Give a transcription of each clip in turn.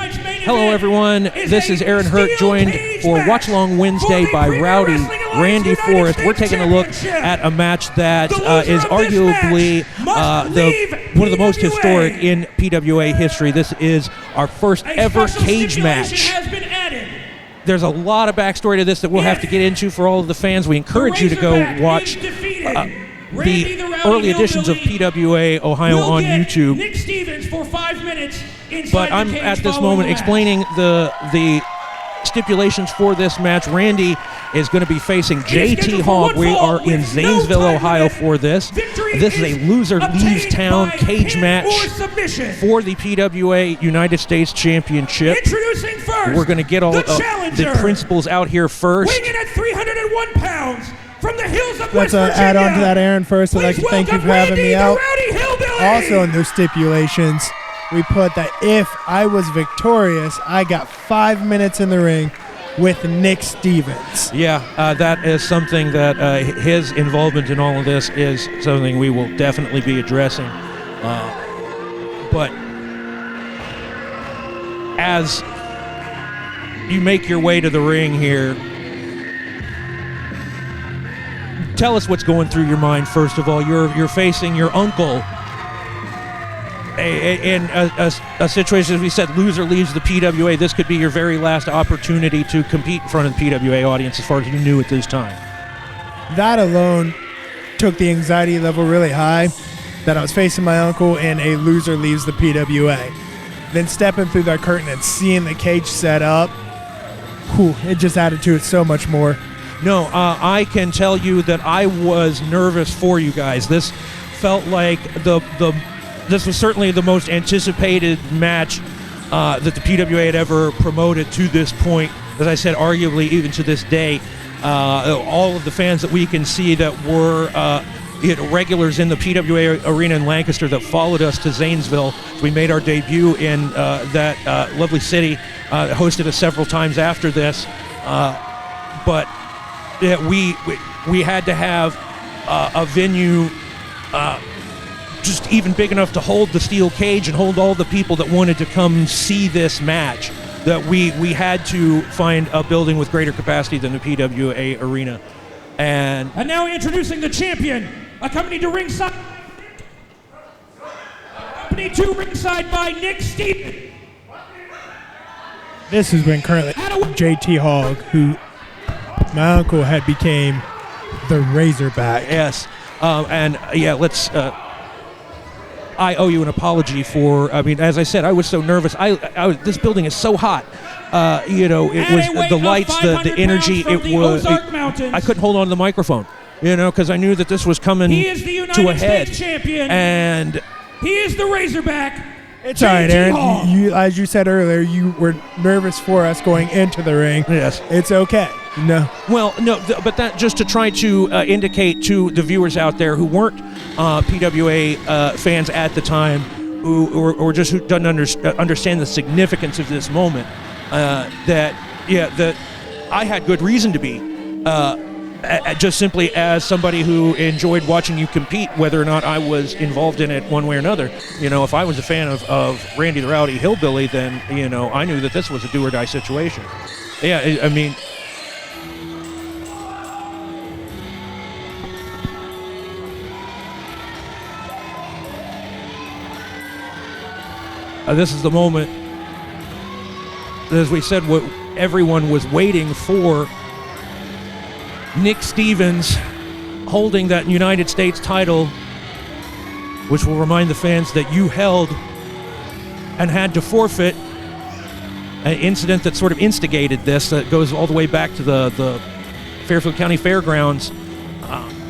Hello, everyone. This is Aaron Hurt, joined for Watch Along Wednesday by Rowdy Randy Forrest. We're taking a look at a match that is arguably one of the most historic in PWA history. This is our first ever cage match. There's a lot of backstory to this that we'll have to get into for all of the fans. We encourage you to go watch the early editions of PWA Ohio on YouTube. Nick Stevens for 5 minutes. But I'm at this moment explaining the stipulations for this match. Randy is going to be facing JT Hogg. We are in Zanesville, Ohio for this. This is a loser leaves town cage match for the PWA United States Championship. Introducing first, we're going to get all the principals out here first. Weighing in at 301 pounds from the hills of West Virginia. Let's add on to that, Aaron. First, I'd like to thank you for having me out. Rowdy Hillbilly. Also, in those stipulations, we put that if I was victorious, I got 5 minutes in the ring with Nick Stevens. Yeah, that is something that his involvement in all of this is something we will definitely be addressing. But as you make your way to the ring here, tell us what's going through your mind. First of all, you're facing your uncle in a situation, as we said, loser leaves the PWA. This could be your very last opportunity to compete in front of the PWA audience as far as you knew at this time. That alone took the anxiety level really high, that I was facing my uncle and a loser leaves the PWA. Then stepping through that curtain and seeing the cage set up, it just added to it so much more. No, I can tell you that I was nervous for you guys. This felt like this was certainly the most anticipated match that the PWA had ever promoted to this point. As I said, arguably even to this day, all of the fans that we can see that were regulars in the PWA arena in Lancaster that followed us to Zanesville. We made our debut in that lovely city, hosted us several times after this. But we had to have a venue just even big enough to hold the steel cage and hold all the people that wanted to come see this match, that we had to find a building with greater capacity than the PWA arena. And now introducing the champion, accompanied to ringside by Nick Stevens. This has been currently JT Hogg, who my uncle had became the Razorback. Yes. Let's... I owe you an apology for, as I said, I was so nervous. This building is so hot. It was the lights, the energy. I couldn't hold on to the microphone, because I knew that this was coming he is the United to a head. States champion. And he is the Razorback. It's all right, Aaron. You, as you said earlier, you were nervous for us going into the ring. Yes. It's okay. No. Well, no, but that just to try to indicate to the viewers out there who weren't PWA fans at the time, or just who doesn't understand the significance of this moment, that I had good reason to be, just simply as somebody who enjoyed watching you compete, whether or not I was involved in it one way or another. If I was a fan of Randy the Rowdy Hillbilly, then I knew that this was a do or die situation. Yeah, this is the moment, as we said, what everyone was waiting for. Nick Stevens holding that United States title, which will remind the fans that you held and had to forfeit, an incident that sort of instigated this, that goes all the way back to the Fairfield County Fairgrounds,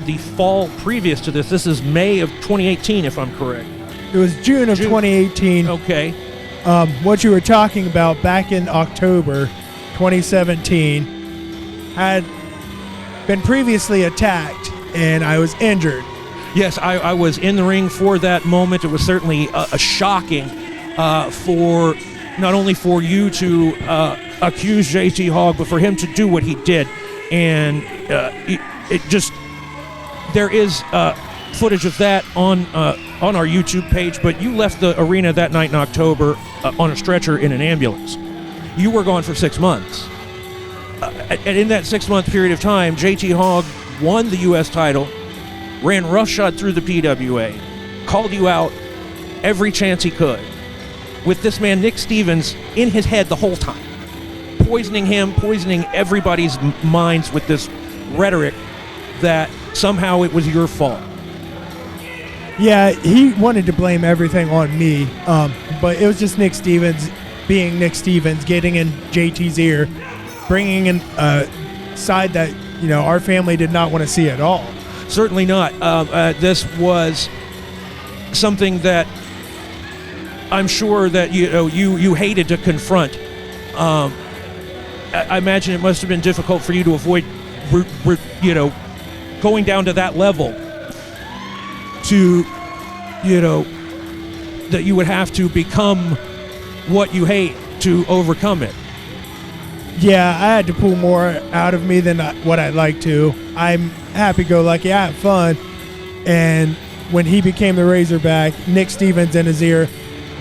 the fall previous to this. This is May of 2018, if I'm correct. It was June of 2018. Okay. What you were talking about back in October 2017 had been previously attacked, and I was injured. Yes, I was in the ring for that moment. It was certainly a shocking for not only for you to accuse JT Hogg, but for him to do what he did. And it just, there is footage of that on on our YouTube page, but you left the arena that night in October on a stretcher in an ambulance. You were gone for 6 months. And in that 6-month period of time, JT Hogg won the U.S. title, ran roughshod through the PWA, called you out every chance he could, with this man, Nick Stevens, in his head the whole time, poisoning him, poisoning everybody's minds with this rhetoric that somehow it was your fault. Yeah, he wanted to blame everything on me, but it was just Nick Stevens being Nick Stevens, getting in JT's ear, bringing in a side that, our family did not want to see at all. Certainly not. This was something that I'm sure that you hated to confront. I imagine it must have been difficult for you to avoid, going down to that level. To, that you would have to become what you hate to overcome it. Yeah, I had to pull more out of me than what I'd like to. I'm happy-go-lucky. I have fun. And when he became the Razorback, Nick Stevens in his ear,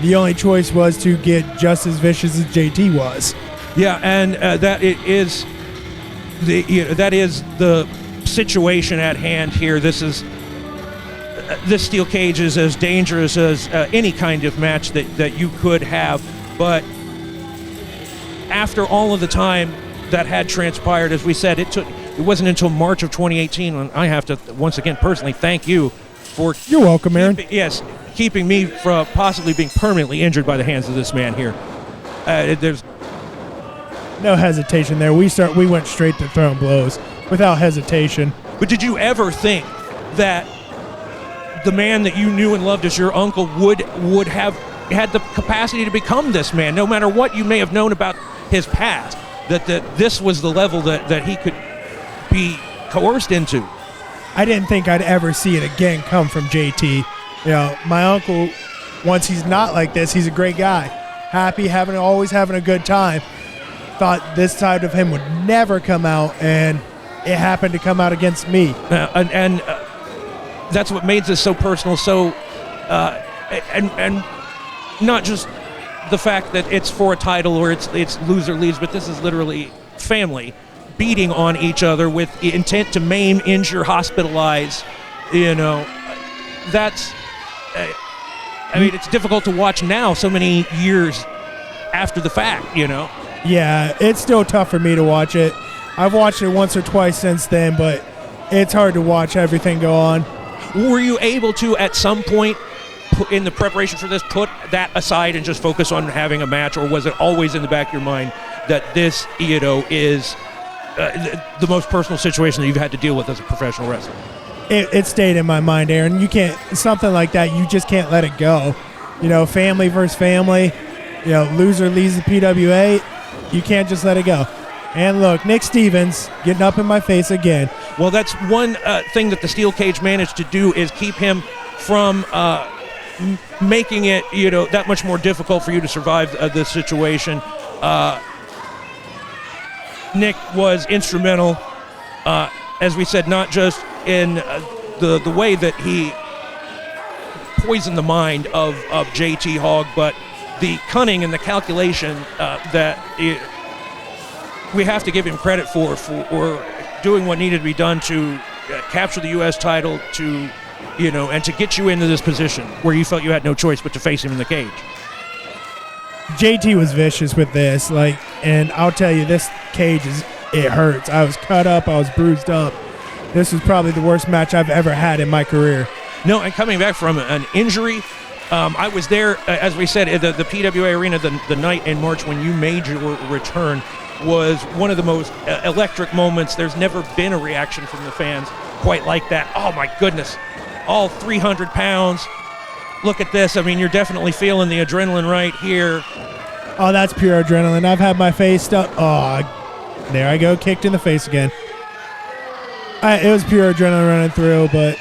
the only choice was to get just as vicious as JT was. Yeah, and that is the situation at hand here. This steel cage is as dangerous as any kind of match that you could have. But after all of the time that had transpired, as we said, it wasn't until March of 2018 when I have to once again personally thank you for You're welcome, Aaron. keeping me from possibly being permanently injured by the hands of this man here. There's no hesitation there. We went straight to throwing blows without hesitation. But did you ever think that the man that you knew and loved as your uncle would have had the capacity to become this man, no matter what you may have known about his past, that this was the level that he could be coerced into? I didn't think I'd ever see it again come from JT. My uncle, once he's not like this, he's a great guy. Happy, always having a good time. Thought this side of him would never come out, and it happened to come out against me. And that's what made this so personal, and not just the fact that it's for a title or it's loser leaves, but this is literally family beating on each other with intent to maim, injure, hospitalize. That's it's difficult to watch now so many years after the fact. Yeah, it's still tough for me to watch it. I've watched it once or twice since then, but it's hard to watch everything go on. Were you able to, at some point, in the preparation for this, put that aside and just focus on having a match, or was it always in the back of your mind that this, is the most personal situation that you've had to deal with as a professional wrestler? It stayed in my mind, Aaron. You can't, something like that, you just can't let it go. Family versus family, loser leaves the PWA, you can't just let it go. And look, Nick Stevens getting up in my face again. Well, that's one thing that the steel cage managed to do, is keep him from making it, that much more difficult for you to survive this situation. Nick was instrumental, as we said, not just in the way that he poisoned the mind of JT Hogg, but the cunning and the calculation that we have to give him credit for doing what needed to be done to capture the U.S. title, and to get you into this position where you felt you had no choice but to face him in the cage. JT was vicious with this, and I'll tell you, this cage it hurts. I was cut up, I was bruised up. This was probably the worst match I've ever had in my career. No, and coming back from an injury, I was there, as we said, at the PWA Arena the night in March when you made your return was one of the most electric moments. There's never been a reaction from the fans quite like that. Oh, my goodness. All 300 pounds. Look at this. You're definitely feeling the adrenaline right here. Oh, that's pure adrenaline. I've had my face stuck. Oh, there I go, kicked in the face again. It was pure adrenaline running through, but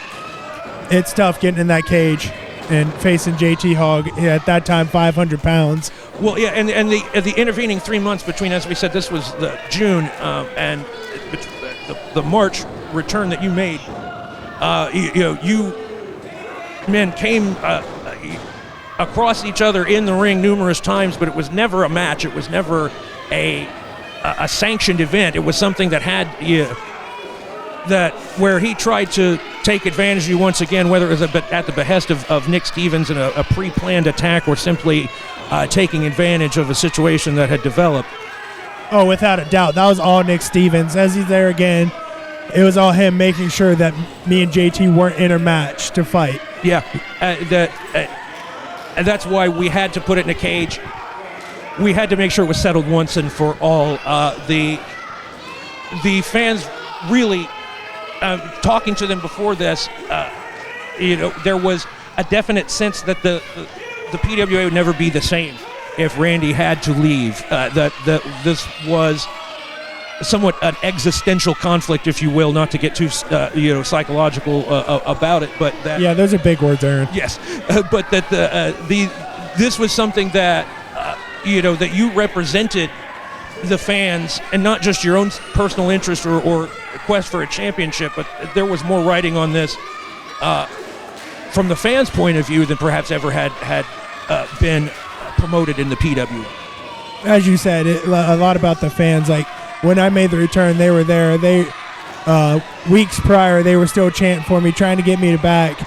it's tough getting in that cage and facing JT Hogg, at that time 500 pounds. Well, yeah, and the intervening 3 months between, as we said, this was the June and the March return that you made. You men came across each other in the ring numerous times, but it was never a match. It was never a sanctioned event. It was something that had that where he tried to take advantage of you once again, whether it was at the behest of Nick Stevens in a pre-planned attack or simply taking advantage of a situation that had developed. Oh, without a doubt. That was all Nick Stevens. As he's there again, it was all him making sure that me and JT weren't in a match to fight. Yeah, and that's why we had to put it in a cage. We had to make sure it was settled once and for all. The fans really, talking to them before this, there was a definite sense that the PWA would never be the same if Randy had to leave. That this was somewhat an existential conflict, if you will, not to get too psychological about it, but that yeah, those are big words, Aaron. Yes, but that this was something that that you represented the fans and not just your own personal interest or quest for a championship, but there was more writing on this from the fans' point of view than perhaps ever had been promoted in the PWA. As you said, a lot about the fans. Like when I made the return, they were there. They weeks prior, they were still chanting for me, trying to get me to back.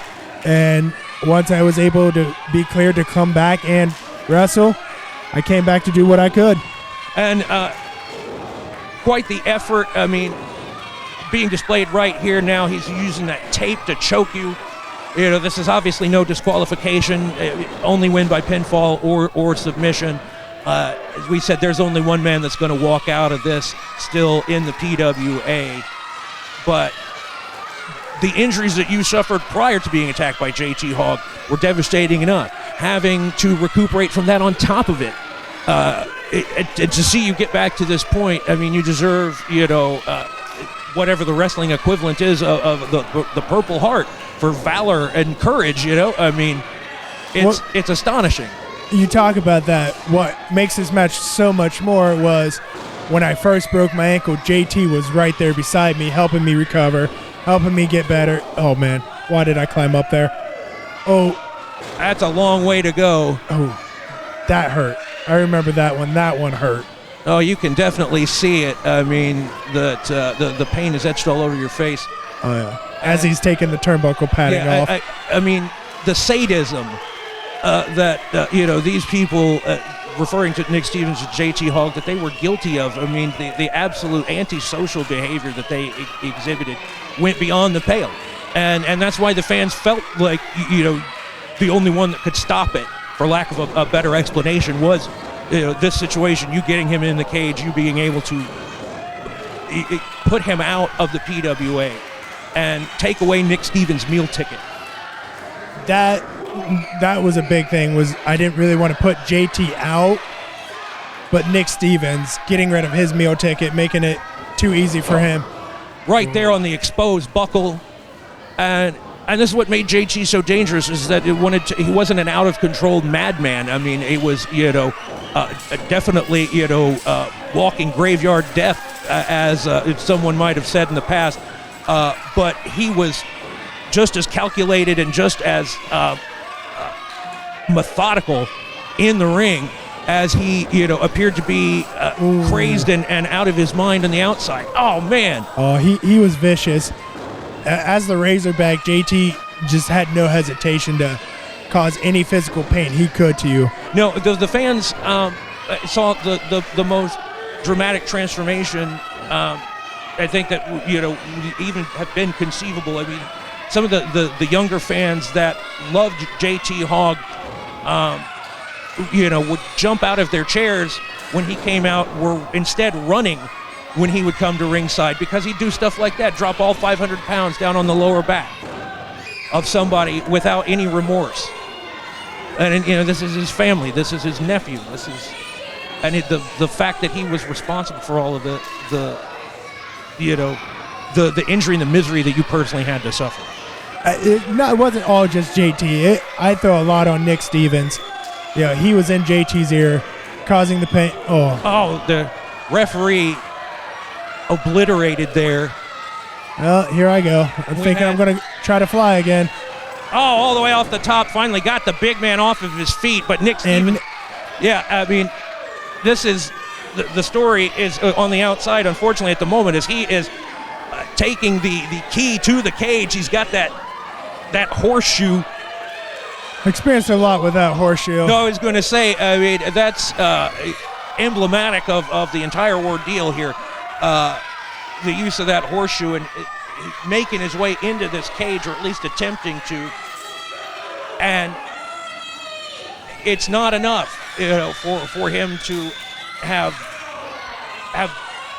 And once I was able to be cleared to come back and wrestle, I came back to do what I could. And quite the effort. I mean, being displayed right here now, he's using that tape to choke you. This is obviously no disqualification, only win by pinfall or submission. As we said, there's only one man that's going to walk out of this still in the PWA. But the injuries that you suffered prior to being attacked by JT Hogg were devastating enough. Having to recuperate from that on top of it, to see you get back to this point, I mean, you deserve, whatever the wrestling equivalent is of the Purple Heart for valor and courage. I mean, it's astonishing. You talk about that. What makes this match so much more was when I first broke my ankle, JT was right there beside me, helping me recover, helping me get better. Oh, man. Why did I climb up there? Oh. That's a long way to go. Oh, that hurt. I remember that one. That one hurt. Oh, you can definitely see it. I mean, the pain is etched all over your face. Oh, yeah. As he's taking the turnbuckle padding off. I mean, the sadism that these people, referring to Nick Stevens and JT Hogg, that they were guilty of. I mean, the absolute antisocial behavior that they exhibited went beyond the pale, and that's why the fans felt like the only one that could stop it, for lack of a better explanation, was this situation. You getting him in the cage, you being able to put him out of the PWA and take away Nick Stevens' meal ticket. That was a big thing. Was I didn't really want to put JT out, but Nick Stevens getting rid of his meal ticket, making it too easy for him. Right there on the exposed buckle, and this is what made JT so dangerous, is that he wasn't an out of control madman. I mean, it was definitely walking graveyard death, as someone might have said in the past. But he was just as calculated and just as methodical in the ring as he appeared to be crazed and out of his mind on the outside. Oh, man. Oh, he was vicious. As the Razorback, JT just had no hesitation to cause any physical pain he could to you. No, the fans saw the most dramatic transformation I think that even have been conceivable. I mean, some of the younger fans that loved JT Hogg would jump out of their chairs when he came out, were instead running when he would come to ringside, because he'd do stuff like that, drop all 500 pounds down on the lower back of somebody without any remorse. And this is his family, this is his nephew, the fact that he was responsible for all of the injury and the misery that you personally had to suffer. It wasn't all just JT. I throw a lot on Nick Stevens. He was in JT's ear, causing the pain. Oh, the referee obliterated there. Well, here I go. I'm thinking I'm going to try to fly again. all the way off the top. Finally got the big man off of his feet, but Nick Stevens. Yeah, I mean, this is the story is on the outside. Unfortunately, at the moment, as he is taking the key to the cage, he's got that horseshoe. Experienced a lot with that horseshoe. No, I was going to say, I mean, that's emblematic of the entire ordeal here. The use of that horseshoe and making his way into this cage, or at least attempting to. And it's not enough, for him to have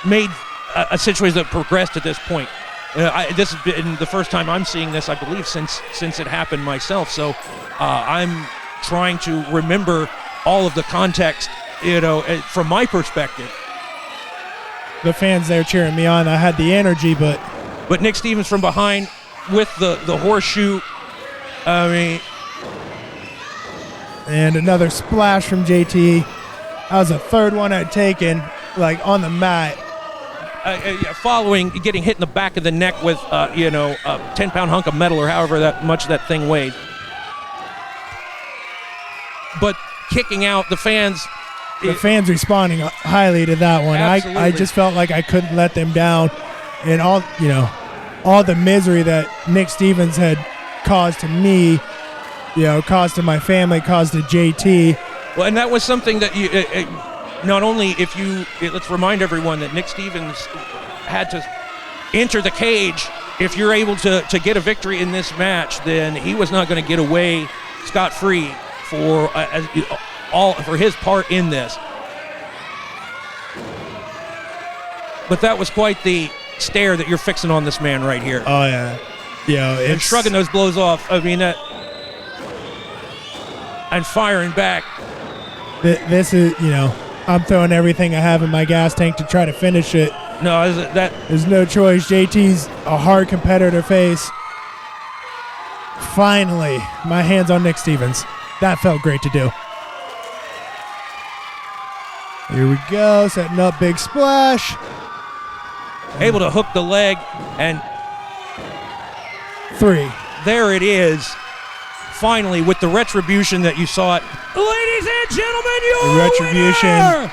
made a situation that progressed to this point. This has been the first time I'm seeing this, I believe, since it happened myself. So I'm trying to remember all of the context, from my perspective. The fans there cheering me on. I had the energy, but Nick Stevens from behind with the horseshoe. I mean, and another splash from JT. That was the third one I'd taken, like on the mat. Following getting hit in the back of the neck with a 10-pound hunk of metal, or however much that thing weighed. But kicking out the fans. The fans responding highly to that one. I just felt like I couldn't let them down, and all the misery that Nick Stevens had caused to me, caused to my family, caused to JT. Well, and that was something that you not only let's remind everyone that Nick Stevens had to enter the cage. If you're able to get a victory in this match, then he was not going to get away scot-free for his part in this. But that was quite the stare that you're fixing on this man right here. Oh yeah, and shrugging those blows off. I mean that, and firing back. This is, I'm throwing everything I have in my gas tank to try to finish it. No, there's no choice. JT's a hard competitor face. Finally, my hands on Nick Stevens. That felt great to do. Here we go, setting up big splash. Able to hook the leg, and 3. There it is. Finally, with the Retribution that you saw it. Ladies and gentlemen, your Retribution winner,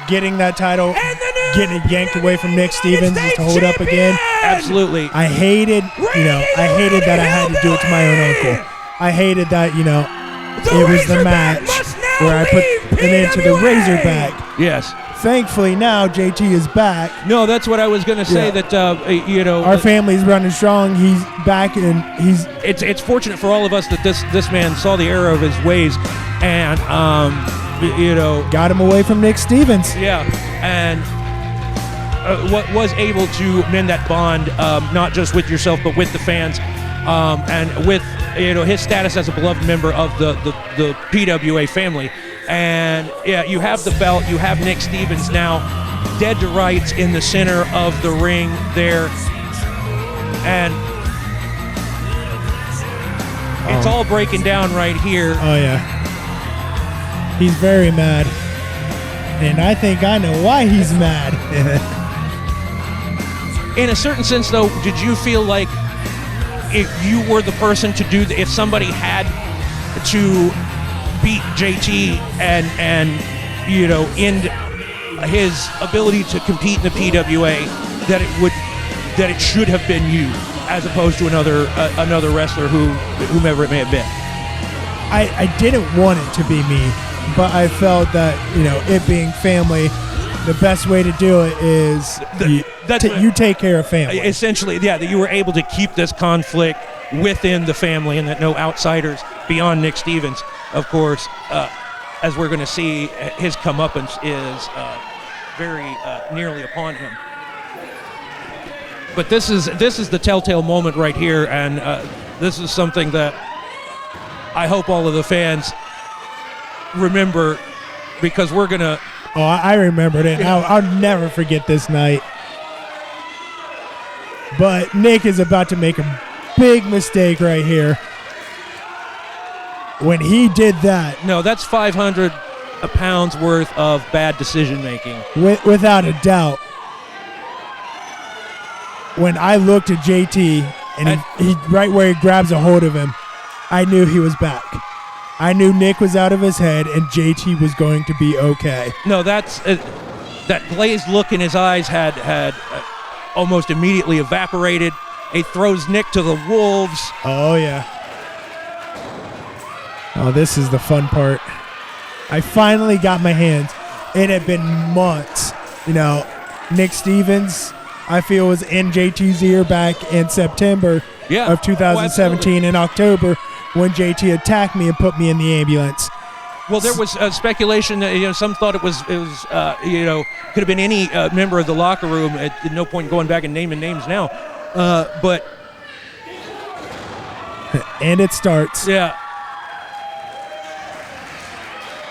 getting that title, and the new getting it yanked away from Nick Stevens United to hold States up again. Absolutely. I hated that I had to do it to my own uncle. I hated that, it was the match where I put it into the Razorback. Yes. Thankfully now JT is back. No, that's what I was going to say. Yeah. That our family's running strong. He's back, and he's. It's fortunate for all of us that this man saw the error of his ways, and got him away from Nick Stevens. Yeah, and what was able to mend that bond, not just with yourself but with the fans, and with his status as a beloved member of the PWA family. And yeah, you have the belt, you have Nick Stevens now dead to rights in the center of the ring there, and it's all breaking down right here. Oh yeah, he's very mad, and I think I know why he's mad. In a certain sense, though, did you feel like if you were the person to do if somebody had to beat JT and end his ability to compete in the PWA, that it should have been you as opposed to another wrestler whomever it may have been? I didn't want it to be me, but I felt that it being family, the best way to do it is you take care of family. Essentially, yeah, that you were able to keep this conflict within the family, and that no outsiders beyond Nick Stevens. Of course, as we're going to see, his comeuppance is very nearly upon him. But this is the telltale moment right here, and this is something that I hope all of the fans remember, because we're going to... Oh, I remembered it. I'll never forget this night. But Nick is about to make a big mistake right here. When he did that... No, that's 500 pounds worth of bad decision-making. Without a doubt. When I looked at JT, and he right where he grabs a hold of him, I knew he was back. I knew Nick was out of his head and JT was going to be okay. No, that's that glazed look in his eyes had almost immediately evaporated. He throws Nick to the wolves. Oh, yeah. Oh, this is the fun part. I finally got my hands. It had been months. You know, Nick Stevens, I feel, was in JT's ear back in September of 2017 in October when JT attacked me and put me in the ambulance. Well, there was speculation that some thought it was could have been any member of the locker room. At no point going back and naming names now, but and it starts. Yeah,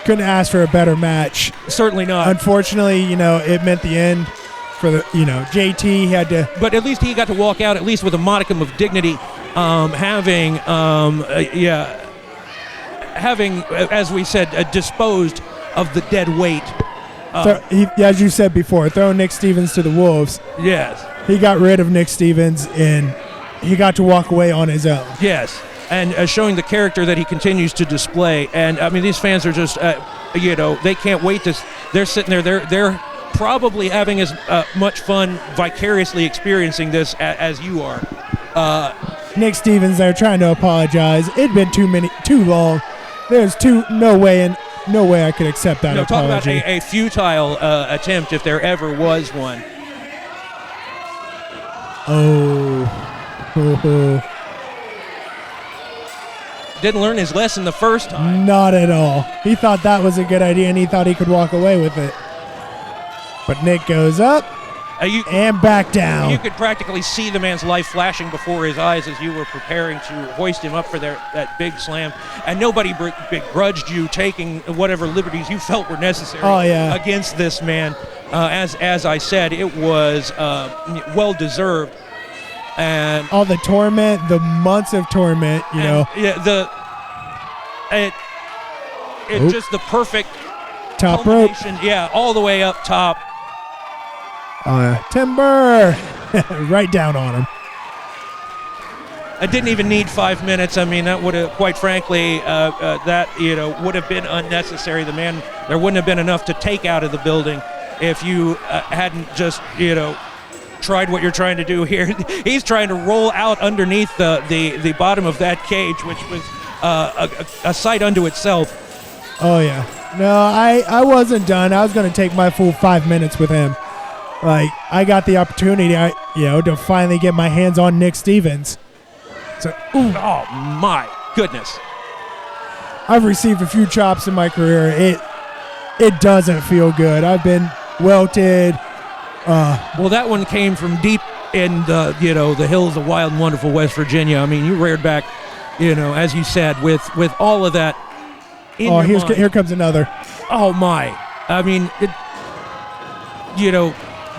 couldn't ask for a better match. Certainly not. Unfortunately, it meant the end for the JT had to. But at least he got to walk out at least with a modicum of dignity, having as we said disposed of the dead weight. As you said before, throwing Nick Stevens to the wolves. Yes. He got rid of Nick Stevens and he got to walk away on his own. Yes. And showing the character that he continues to display. And I mean, these fans are just, they can't wait to. They're sitting there. They're probably having as much fun vicariously experiencing this as you are. Nick Stevens there trying to apologize. It'd been too long. There's no way I could accept that apology. Talk about a futile attempt if there ever was one. Oh. Didn't learn his lesson the first time. Not at all. He thought that was a good idea and he thought he could walk away with it. But Nick goes up and back down. You could practically see the man's life flashing before his eyes as you were preparing to hoist him up for that big slam. And nobody begrudged you taking whatever liberties you felt were necessary against this man. As I said, it was well-deserved. And all the torment, the months of torment, just the perfect top rope. Yeah, all the way up top. Timber, right down on him. I didn't even need 5 minutes. I mean, that would have, quite frankly, would have been unnecessary. There wouldn't have been enough to take out of the building if you hadn't just, tried what you're trying to do here. He's trying to roll out underneath the bottom of that cage, which was a sight unto itself. Oh, yeah. No, I wasn't done. I was going to take my full 5 minutes with him. Like, I got the opportunity, to finally get my hands on Nick Stevens. So, oh, my goodness. I've received a few chops in my career. It doesn't feel good. I've been welted. Well, that one came from deep in the hills of wild and wonderful West Virginia. I mean, you reared back, as you said, with all of that in your mind. Here comes another. Oh, my. I mean,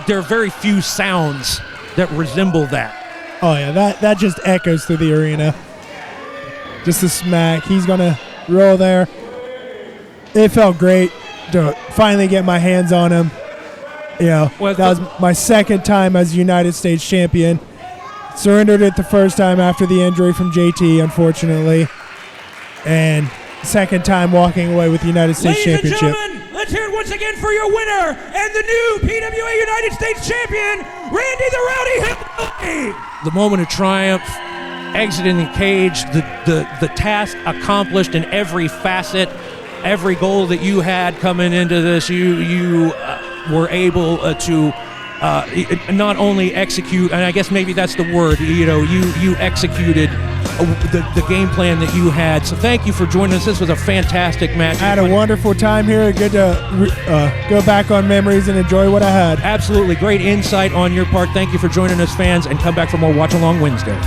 there are very few sounds that resemble that. Oh, yeah, that just echoes through the arena. Just a smack. He's going to roll there. It felt great to finally get my hands on him. That was my second time as United States champion. Surrendered it the first time after the injury from JT, unfortunately. And second time walking away with the United States Championship. Ladies and gentlemen, let's hear it once again for your winner and the new PWA United States champion, Randy the Rowdy Hillbilly. The moment of triumph, exiting the cage, the task accomplished in every facet, every goal that you had coming into this, you were able to not only execute, and I guess maybe that's the word, you executed the game plan that you had. So thank you for joining us. This was a fantastic match. I had a wonderful time here. Good to go back on memories and enjoy what I had. Absolutely. Great insight on your part. Thank you for joining us, fans, and come back for more Watch Along Wednesday.